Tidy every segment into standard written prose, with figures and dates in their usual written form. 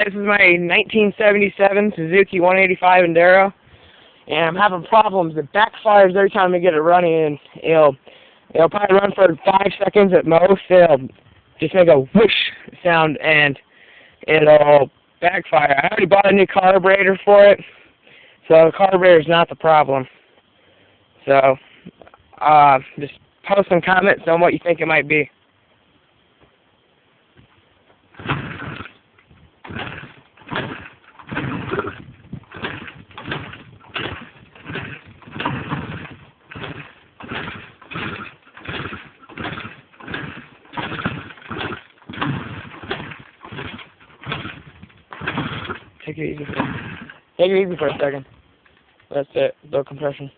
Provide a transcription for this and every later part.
This is my 1977 Suzuki 185 Enduro, and I'm having problems. It backfires every time I get it running, and it'll probably run for 5 seconds at most. It'll just make a whoosh sound, and it'll backfire. I already bought a new carburetor for it, so the carburetor is not the problem. So, just post some comments on what you think it might be. Take it easy for a second. That's it. Low compression.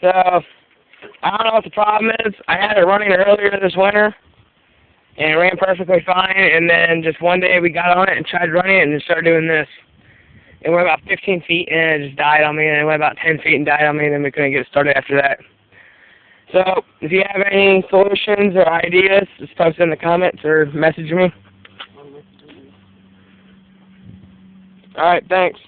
So, I don't know what the problem is. I had it running earlier this winter, and it ran perfectly fine, and then just one day we got on it and tried running it, and it started doing this. It went about 15 feet, and it just died on me, and it went about 10 feet and died on me, and then we couldn't get it started after that. So, if you have any solutions or ideas, just post in the comments or message me. Alright, thanks.